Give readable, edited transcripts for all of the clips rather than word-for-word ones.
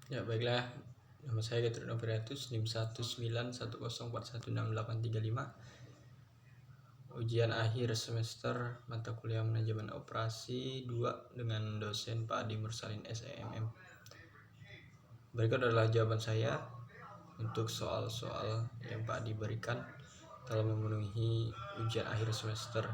Ya baiklah, nama saya Gatot Noviratus, NIM 191041685. Ujian akhir semester mata kuliah manajemen operasi 2 dengan dosen Pak Adi Mursalin SEMM. Berikut adalah jawaban saya untuk soal-soal yang Pak Adi berikan dalam memenuhi ujian akhir semester.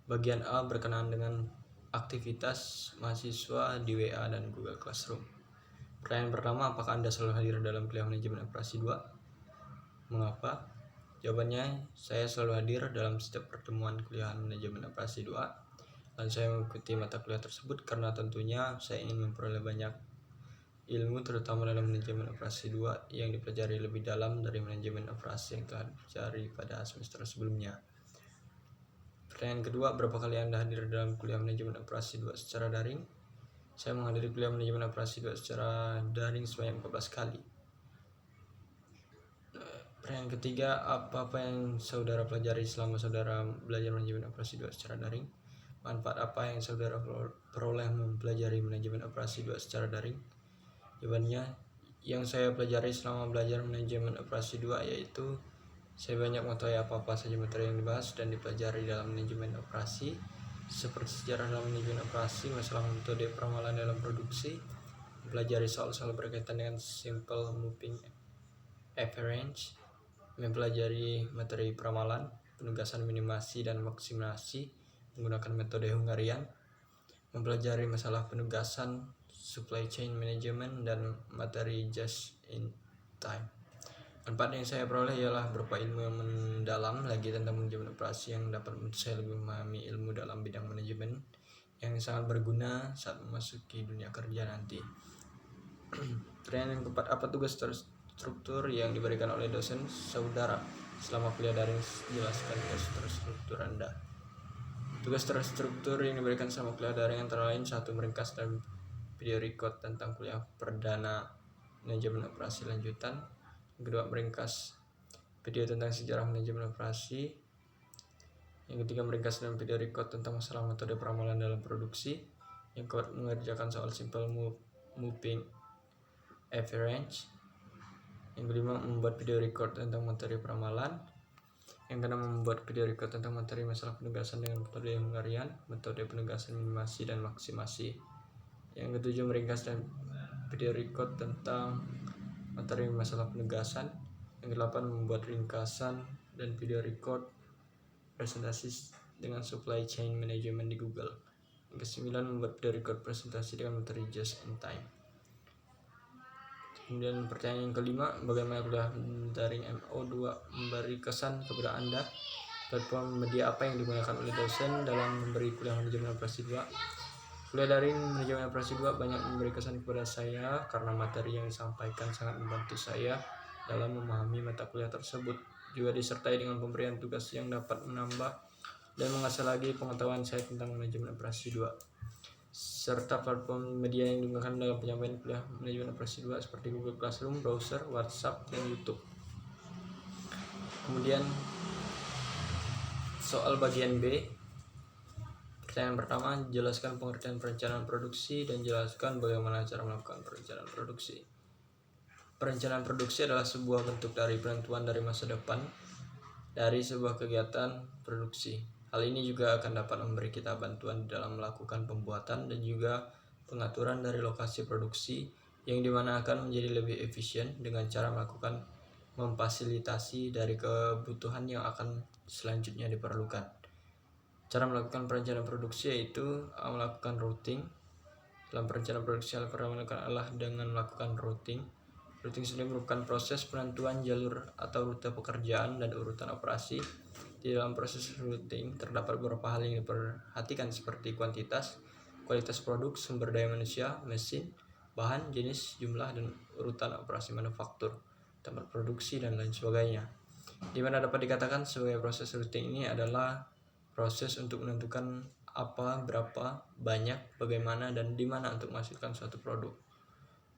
Bagian A berkenaan dengan aktivitas mahasiswa di WA dan Google Classroom. Pertanyaan pertama, apakah Anda selalu hadir dalam kuliah manajemen operasi 2? Mengapa? Jawabannya, saya selalu hadir dalam setiap pertemuan kuliah manajemen operasi 2, dan saya mengikuti mata kuliah tersebut karena tentunya saya ingin memperoleh banyak ilmu, terutama dalam manajemen operasi 2 yang dipelajari lebih dalam dari manajemen operasi yang telah dipelajari pada semester sebelumnya. Pertanyaan kedua, berapa kali Anda hadir dalam kuliah manajemen operasi 2 secara daring? Saya menghadiri kuliah manajemen operasi 2 secara daring sebanyak 14 kali. Pertanyaan ketiga, apa yang saudara pelajari selama saudara belajar manajemen operasi 2 secara daring? Manfaat apa yang saudara peroleh mempelajari manajemen operasi 2 secara daring? Jawabannya, yang saya pelajari selama belajar manajemen operasi 2 yaitu saya banyak mengetahui apa-apa saja materi yang dibahas dan dipelajari dalam manajemen operasi, seperti sejarah dalam manajemen operasi, masalah metode peramalan dalam produksi, mempelajari soal-soal berkaitan dengan simple moving average, mempelajari materi peramalan, penugasan minimasi dan maksimasi menggunakan metode Hungarian, mempelajari masalah penugasan, supply chain management, dan materi just in time. Manfaat yang saya peroleh ialah berupa ilmu yang mendalam lagi tentang manajemen operasi yang dapat membantu saya lebih memahami ilmu dalam bidang manajemen yang sangat berguna saat memasuki dunia kerja nanti. Pertanyaan yang keempat, apa tugas terstruktur yang diberikan oleh dosen saudara selama kuliah daring? Jelaskan tugas terstruktur Anda. Tugas terstruktur yang diberikan selama kuliah daring antara lain: 1. Meringkas dan video record tentang kuliah perdana manajemen operasi lanjutan. Yang kedua, meringkas video tentang sejarah manajemen operasi. Yang ketiga, meringkas dan video record tentang masalah metode peramalan dalam produksi. Yang keempat, mengerjakan soal simple moving average. Yang kelima, membuat video record tentang materi peramalan. Yang keenam, membuat video record tentang materi masalah penugasan dengan metode Hungarian, metode penugasan minimasi dan maksimasi. Yang ketujuh, meringkas dan video record tentang materi masalah penugasan. Yang kedelapan, membuat ringkasan dan video record presentasi dengan supply chain management di Google. Yang kesembilan, membuat video record presentasi dengan materi just in time. Kemudian pertanyaan yang kelima, bagaimana kuliah daring MO2 memberi kesan kepada Anda? Platform media apa yang digunakan oleh dosen dalam memberi kuliah manajemen operasi 2? Kuliah daring manajemen operasi 2 banyak memberi kesan kepada saya karena materi yang disampaikan sangat membantu saya dalam memahami mata kuliah tersebut. Juga disertai dengan pemberian tugas yang dapat menambah dan mengasah lagi pengetahuan saya tentang manajemen operasi 2. Serta platform media yang digunakan dalam penyampaian kuliah manajemen operasi 2 seperti Google Classroom, browser, WhatsApp, dan YouTube. Kemudian soal bagian B. Pertanyaan pertama, jelaskan pengertian perencanaan produksi dan jelaskan bagaimana cara melakukan perencanaan produksi. Perencanaan produksi adalah sebuah bentuk dari penentuan dari masa depan dari sebuah kegiatan produksi. Hal ini juga akan dapat memberi kita bantuan dalam melakukan pembuatan dan juga pengaturan dari lokasi produksi yang dimana akan menjadi lebih efisien dengan cara melakukan memfasilitasi dari kebutuhan yang akan selanjutnya diperlukan. Cara melakukan perencanaan produksi yaitu melakukan routing. Dalam perencanaan produksi hal pertama adalah dengan melakukan routing. Routing sendiri merupakan proses penentuan jalur atau rute pekerjaan dan urutan operasi. Di dalam proses routing terdapat beberapa hal yang diperhatikan seperti kuantitas, kualitas produk, sumber daya manusia, mesin, bahan, jenis, jumlah, dan urutan operasi manufaktur, tempat produksi, dan lain sebagainya. Di mana dapat dikatakan sebagai proses routing ini adalah proses untuk menentukan apa, berapa, banyak, bagaimana, dan di mana untuk menghasilkan suatu produk.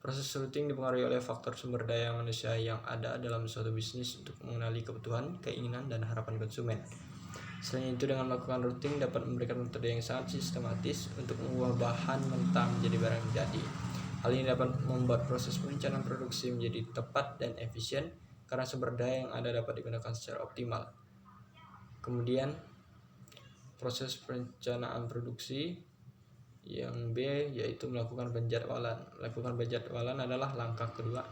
Proses routing dipengaruhi oleh faktor sumber daya manusia yang ada dalam suatu bisnis untuk mengenali kebutuhan, keinginan, dan harapan konsumen. Selain itu, dengan melakukan routing dapat memberikan metode yang sangat sistematis untuk mengubah bahan mentah menjadi barang jadi. Hal ini dapat membuat proses perencanaan produksi menjadi tepat dan efisien karena sumber daya yang ada dapat digunakan secara optimal. Kemudian proses perencanaan produksi yang B yaitu melakukan penjadwalan. Melakukan penjadwalan adalah langkah kedua.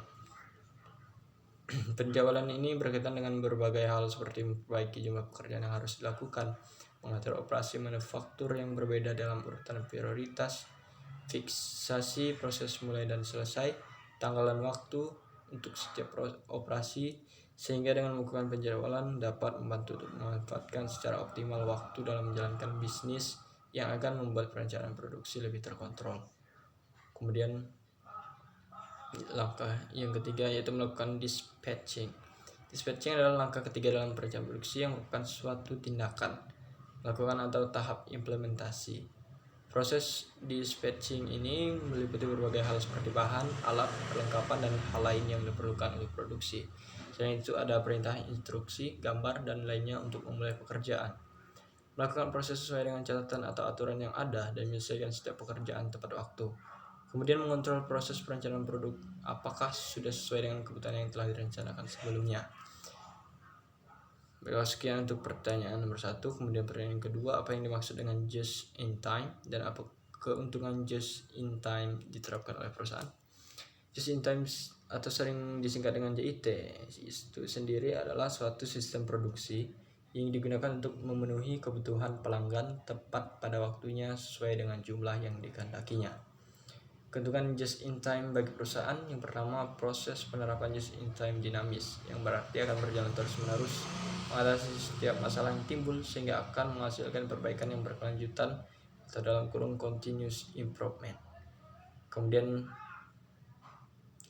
Penjadwalan ini berkaitan dengan berbagai hal seperti memperbaiki jumlah pekerjaan yang harus dilakukan, mengatur operasi manufaktur yang berbeda dalam urutan prioritas, fiksasi proses mulai dan selesai, tanggal dan waktu untuk setiap operasi, sehingga dengan melakukan penjadwalan dapat membantu untuk memanfaatkan secara optimal waktu dalam menjalankan bisnis yang akan membuat perencanaan produksi lebih terkontrol. Kemudian langkah yang ketiga yaitu melakukan dispatching. Dispatching adalah langkah ketiga dalam perencanaan produksi yang merupakan suatu tindakan, melakukan atau tahap implementasi. Proses dispatching ini meliputi berbagai hal seperti bahan, alat, perlengkapan, dan hal lain yang diperlukan untuk produksi. Selain itu ada perintah, instruksi, gambar, dan lainnya untuk memulai pekerjaan. Melakukan proses sesuai dengan catatan atau aturan yang ada dan menyelesaikan setiap pekerjaan tepat waktu. Kemudian mengontrol proses perencanaan produk apakah sudah sesuai dengan kebutuhan yang telah direncanakan sebelumnya. Baiklah, sekian untuk pertanyaan nomor 1. Kemudian pertanyaan kedua, apa yang dimaksud dengan just in time dan apa keuntungan just in time diterapkan oleh perusahaan? Just in time atau sering disingkat dengan JIT itu sendiri adalah suatu sistem produksi yang digunakan untuk memenuhi kebutuhan pelanggan tepat pada waktunya sesuai dengan jumlah yang dikehendakinya. Keuntungan just in time bagi perusahaan, yang pertama, proses penerapan just in time dinamis, yang berarti akan berjalan terus-menerus mengatasi setiap masalah yang timbul sehingga akan menghasilkan perbaikan yang berkelanjutan atau dalam kurung continuous improvement. Kemudian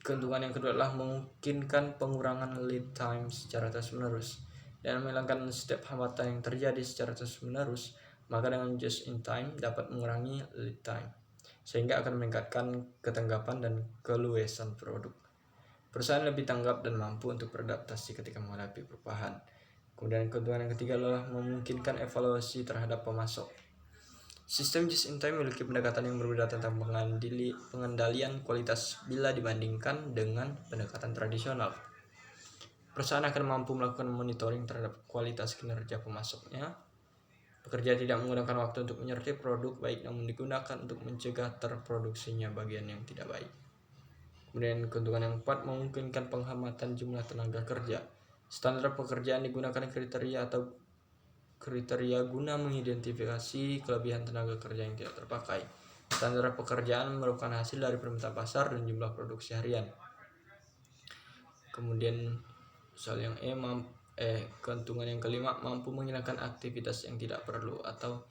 keuntungan yang kedua adalah memungkinkan pengurangan lead time secara terus-menerus dan menghilangkan setiap hambatan yang terjadi secara terus-menerus. Maka dengan just in time dapat mengurangi lead time sehingga akan meningkatkan ketanggapan dan keluasan produk. Perusahaan lebih tanggap dan mampu untuk beradaptasi ketika menghadapi perubahan. Kemudian keuntungan yang ketiga adalah memungkinkan evaluasi terhadap pemasok. Sistem just in time memiliki pendekatan yang berbeda tentang pengendalian kualitas bila dibandingkan dengan pendekatan tradisional. Perusahaan akan mampu melakukan monitoring terhadap kualitas kinerja pemasoknya. Pekerja tidak menggunakan waktu untuk menyertai produk baik, namun digunakan untuk mencegah terproduksinya bagian yang tidak baik. Kemudian keuntungan yang keempat, memungkinkan penghematan jumlah tenaga kerja. Standar pekerjaan digunakan kriteria guna mengidentifikasi kelebihan tenaga kerja yang tidak terpakai. Standar pekerjaan merupakan hasil dari permintaan pasar dan jumlah produksi harian. Kemudian soal yang keuntungan yang kelima, mampu menghilangkan aktivitas yang tidak perlu atau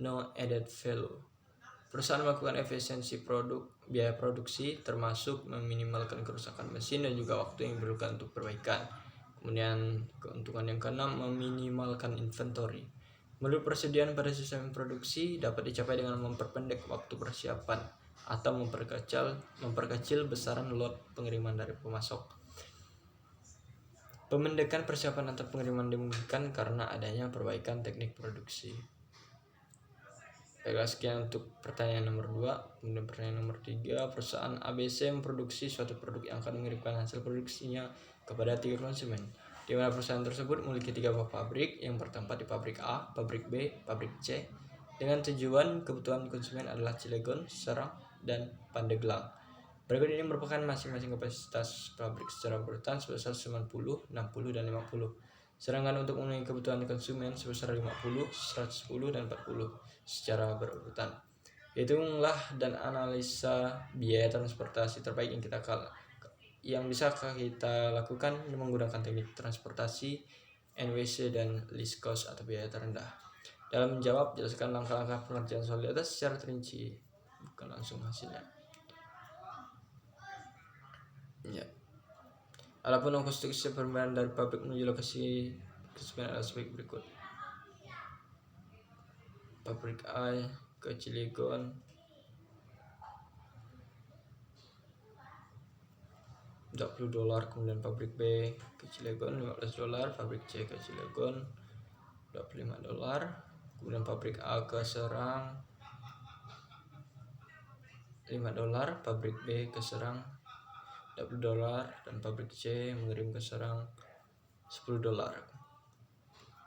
no added value. Perusahaan melakukan efisiensi biaya produksi termasuk meminimalkan kerusakan mesin dan juga waktu yang diperlukan untuk perbaikan. Kemudian keuntungan yang keenam, meminimalkan inventory. Menurut persediaan pada sistem produksi dapat dicapai dengan memperpendek waktu persiapan atau memperkecil besaran lot pengiriman dari pemasok. Pemendekan persiapan atau pengiriman dimungkinkan karena adanya perbaikan teknik produksi. Baiklah, sekian untuk pertanyaan nomor 2. Kemudian pertanyaan nomor 3, perusahaan ABC memproduksi suatu produk yang akan mengirimkan hasil produksinya kepada 3 konsumen, di mana perusahaan tersebut memiliki 3 buah pabrik yang bertempat di pabrik A, pabrik B, pabrik C, dengan tujuan kebutuhan konsumen adalah Cilegon, Serang, dan Pandeglang. Berikut ini merupakan masing-masing kapasitas pabrik secara berurutan sebesar 90, 60, dan 50. Sedangkan untuk memenuhi kebutuhan konsumen sebesar 50, 110, dan 40 secara berurutan. Hitunglah dan analisa biaya transportasi terbaik yang bisa kita lakukan menggunakan teknik transportasi NWC dan least cost atau biaya terendah. Dalam menjawab, jelaskan langkah-langkah pengerjaan soal di atas secara terinci, bukan langsung hasilnya. Ya. Adapun ongkos perjalanan dari pabrik menuju lokasi konsumen adalah sebagai berikut. Pabrik A ke Cilegon $20, kemudian pabrik B ke Cilegon $15, pabrik C ke Cilegon $25, kemudian pabrik A ke Serang $5, pabrik B ke Serang $20, dan pabrik C mengirim ke Serang $10.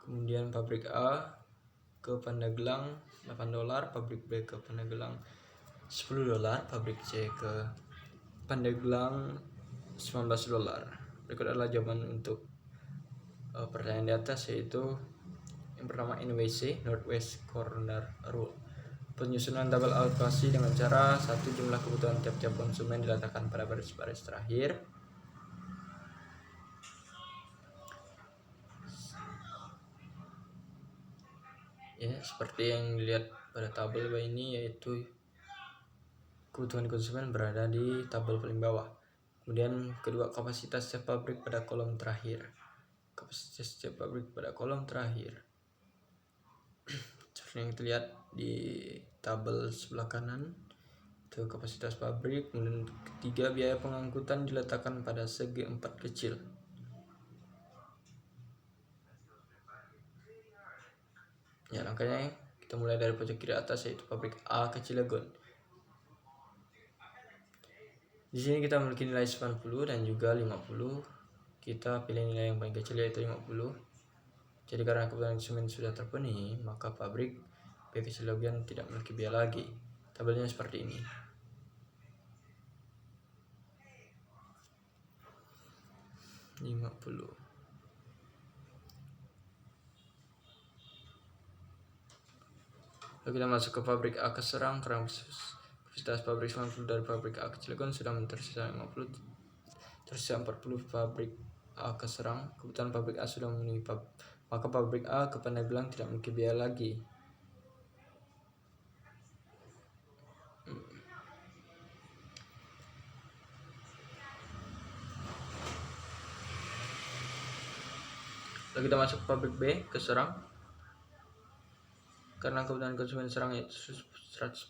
Kemudian pabrik A ke Pandeglang $8, pabrik B ke Pandeglang $10, pabrik C ke Pandeglang $19. Berikut adalah jawaban untuk pertanyaan di atas, yaitu yang pertama NWC, Northwest Corner Rule. Penyusunan tabel alokasi dengan cara satu, jumlah kebutuhan tiap-tiap konsumen diletakkan pada baris-baris terakhir. Ya, seperti yang dilihat pada tabel ini, yaitu kebutuhan konsumen berada di tabel paling bawah. Kemudian kedua, kapasitas setiap pabrik pada kolom terakhir. Kapasitas setiap pabrik pada kolom terakhir. Seperti yang terlihat di tabel sebelah kanan, itu kapasitas pabrik. Kemudian ketiga, biaya pengangkutan diletakkan pada segi 4 kecil. Ya, langkahnya kita mulai dari pojok kiri atas, yaitu pabrik A ke Cilegon. Di sini kita memiliki nilai 90 dan juga 50. Kita pilih nilai yang paling kecil, yaitu 50. Jadi karena kebutuhan konsumen sudah terpenuhi, maka pabrik B ke Cilegon tidak memiliki biaya lagi. Tabelnya seperti ini. Lalu kita masuk ke pabrik A ke Serang. Karena kapasitas pabrik 90 dari pabrik A ke Cilegon sudah tersisa 50, tersisa 40 pabrik A ke Serang. Kebutuhan pabrik A sudah memenuhi, maka pabrik A ke Pandeglang tidak memiliki biaya lagi. Lalu kita masuk ke pabrik B ke Serang. Karena kebutuhan konsumen Serang yaitu 110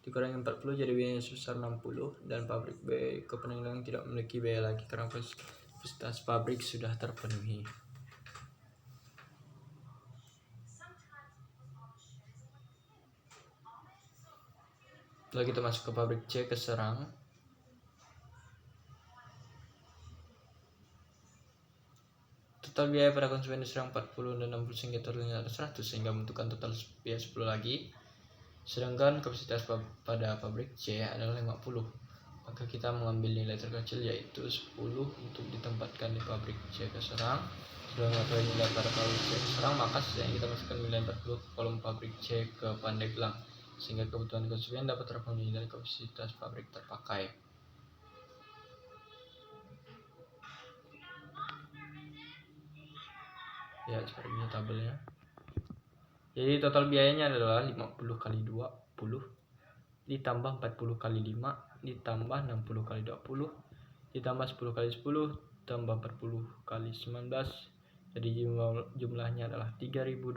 dikurangi 40, jadi biayanya sebesar 60, dan pabrik B ke Pandeglang tidak memiliki biaya lagi karena kapasitas pabrik sudah terpenuhi. Lalu kita masuk ke pabrik C ke Serang. Total biaya pada konsumen di Serang 40 dan 60 sehingga totalnya ada 100, sehingga membutuhkan total biaya 10 lagi. Sedangkan kapasitas pada pabrik C adalah 50. Maka kita mengambil nilai terkecil, yaitu 10 untuk ditempatkan di pabrik C ke Serang. Sudah mengetahui nilai pada pabrik C ke Serang, maka selanjutnya kita masukkan nilai 40 ke kolom pabrik C ke Pandeglang, sehingga kebutuhan konsumen dapat terpenuhi dan kapasitas pabrik terpakai. Ya, seperti ini tabelnya. Jadi total biayanya adalah 50 kali 20 ditambah 40 kali 5 ditambah 60 kali 20 ditambah 10 kali 10 tambah 40 kali 19. Jadi jumlahnya adalah 3.260.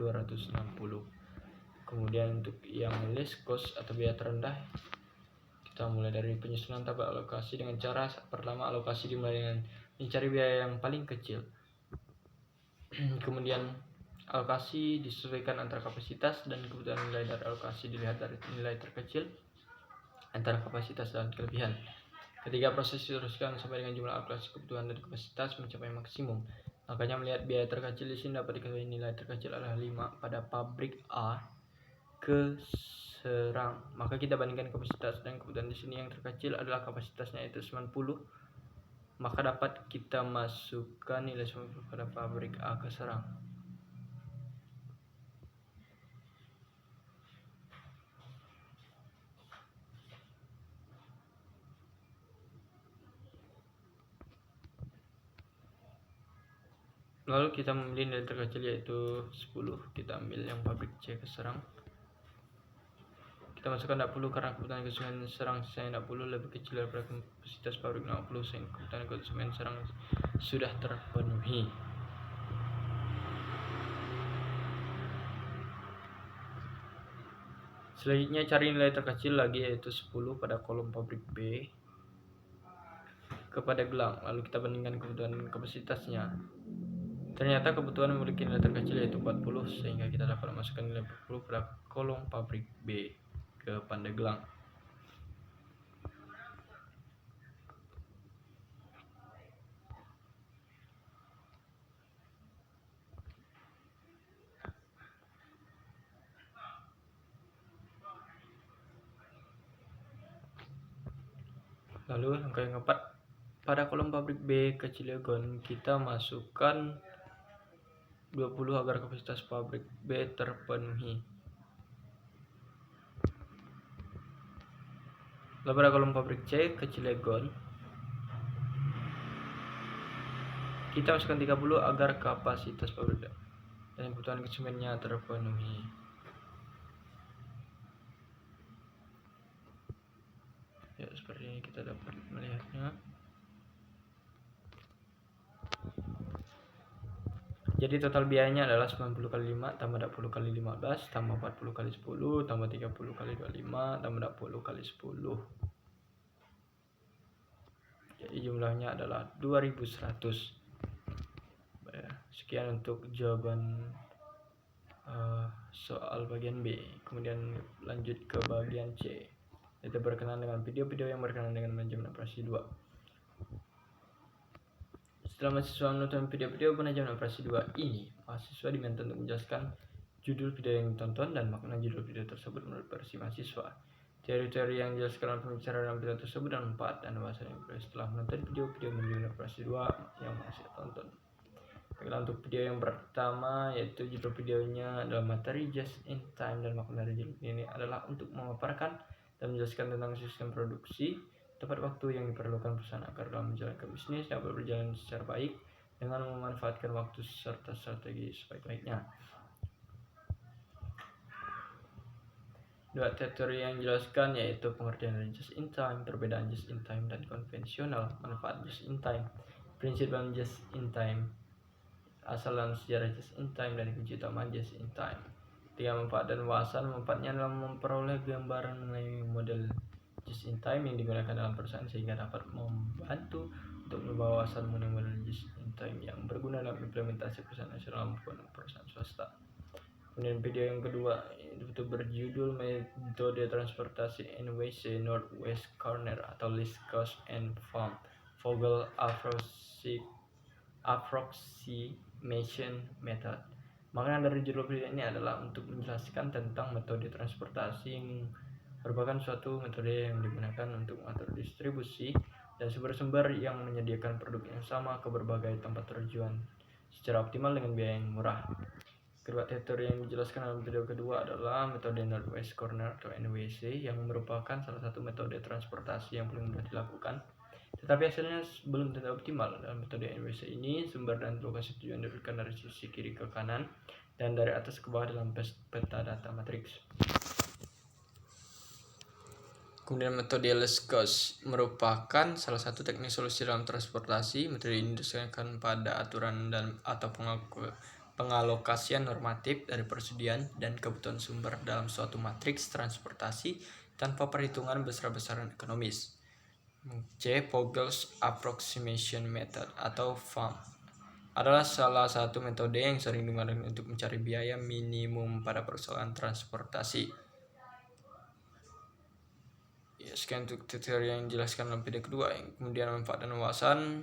Kemudian untuk yang least cost atau biaya terendah, kita mulai dari penyusunan tabel alokasi dengan cara pertama, alokasi dimulai dengan mencari biaya yang paling kecil. Kemudian alokasi disesuaikan antara kapasitas dan kebutuhan. Nilai dari alokasi dilihat dari nilai terkecil antara kapasitas dan kelebihan. Ketika proses diteruskan sampai dengan jumlah alokasi kebutuhan dan kapasitas mencapai maksimum. Makanya melihat biaya terkecil di sini dapat diketahui nilai terkecil adalah 5 pada pabrik A ke Serang. Maka kita bandingkan kapasitas dan kebutuhan di sini. Yang terkecil adalah kapasitasnya, yaitu 90. Maka dapat kita masukkan nilai 90 pada pabrik A ke Serang. Lalu kita memilih nilai terkecil, yaitu 10. Kita ambil yang pabrik C ke Serang. Kita masukkan 60 karena kebutuhan konsumen Serang sisanya 60 lebih kecil daripada kapasitas pabrik 60, sehingga kebutuhan konsumen Serang sudah terpenuhi. Selanjutnya cari nilai terkecil lagi, yaitu 10 pada kolom pabrik B ke Pandeglang. Lalu kita bandingkan kebutuhan dan kapasitasnya. Ternyata kebutuhan memiliki nilai terkecil, yaitu 40, sehingga kita dapat memasukkan nilai 40 pada kolom pabrik B ke Pandeglang. Lalu langkah yang keempat, pada kolom pabrik B ke Cilegon kita masukkan 20 agar kapasitas pabrik B terpenuhi. Lalu pada kolom pabrik C ke Cilegon kita masukkan 30 agar kapasitas pabrik dan kebutuhan konsumennya terpenuhi. Ya, seperti ini kita dapat melihatnya. Jadi total biayanya adalah 90 kali 5 tambah 20 kali 15 tambah 40 kali 10 tambah 30 kali 25 tambah 20 kali 10. Jadi jumlahnya adalah 2100. Sekian untuk jawaban soal bagian B. Kemudian lanjut ke bagian C. Kita berkenan dengan video-video yang berkenaan dengan manajemen operasi 2. Setelah mahasiswa menonton video-video manajemen operasi 2 ini, mahasiswa diminta untuk menjelaskan judul video yang ditonton dan makna judul video tersebut menurut versi mahasiswa. Teori-teori yang dijelaskan dalam pembicaraan dalam video tersebut dan manfaat dan bahasa yang diperoleh setelah menonton video-video manajemen operasi 2 yang mahasiswa tonton. Baiklah, untuk video yang pertama yaitu judul videonya adalah materi just in time, dan makna dari judul ini adalah untuk memaparkan dan menjelaskan tentang sistem produksi tepat waktu yang diperlukan perusahaan agar dalam menjalankan bisnis dapat berjalan secara baik dengan memanfaatkan waktu serta strategi sebaik-baiknya. Dua teori yang dijelaskan yaitu pengertian dari just in time, perbedaan just in time dan konvensional, manfaat just in time, prinsip dalam just in time, asal dan sejarah just in time, dan kunci utama just in time. Tiga manfaat dan wawasan. Manfaatnya dalam memperoleh gambaran mengenai model just in time yang digunakan dalam perusahaan sehingga dapat membantu untuk membawa wawasan mengenai model just in time yang berguna dalam implementasi perusahaan nasional maupun perusahaan swasta. Kemudian video yang kedua itu berjudul metode transportasi NWC Northwest Corner atau Least Cost and Farm Vogel Approximation Method. Makna dari judul video ini adalah untuk menjelaskan tentang metode transportasi yang merupakan suatu metode yang digunakan untuk mengatur distribusi dan sumber-sumber yang menyediakan produk yang sama ke berbagai tempat tujuan secara optimal dengan biaya yang murah. Kedua teori yang dijelaskan dalam video kedua adalah metode Northwest Corner atau NWC yang merupakan salah satu metode transportasi yang paling mudah dilakukan, tetapi hasilnya belum tentu optimal. Dalam metode NWC ini, sumber dan lokasi tujuan diberikan dari sisi kiri ke kanan dan dari atas ke bawah dalam peta data matriks. Kemudian metode least cost merupakan salah satu teknik solusi dalam transportasi. Metode ini didasarkan pada aturan dan atau pengalokasian normatif dari persediaan dan kebutuhan sumber dalam suatu matriks transportasi tanpa perhitungan besar-besaran ekonomis. C. Vogel's Approximation Method atau FAM adalah salah satu metode yang sering digunakan untuk mencari biaya minimum pada persoalan transportasi. Sekian untuk tutorial yang dijelaskan dalam video kedua. Kemudian manfaat dan wawasan.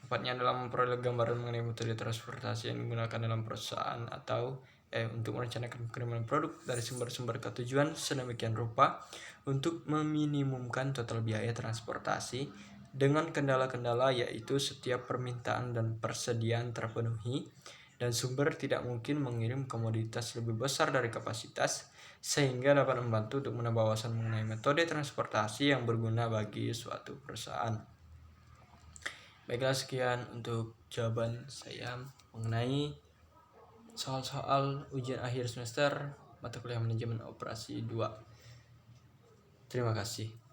Manfaatnya adalah memperoleh gambaran mengenai metode transportasi yang digunakan dalam perusahaan atau untuk merencanakan pengiriman produk dari sumber-sumber ke tujuan sedemikian rupa untuk meminimumkan total biaya transportasi dengan kendala-kendala yaitu setiap permintaan dan persediaan terpenuhi dan sumber tidak mungkin mengirim komoditas lebih besar dari kapasitas, sehingga dapat membantu untuk menambah wawasan mengenai metode transportasi yang berguna bagi suatu perusahaan. Baiklah, sekian untuk jawaban saya mengenai soal-soal ujian akhir semester mata kuliah manajemen operasi 2. Terima kasih.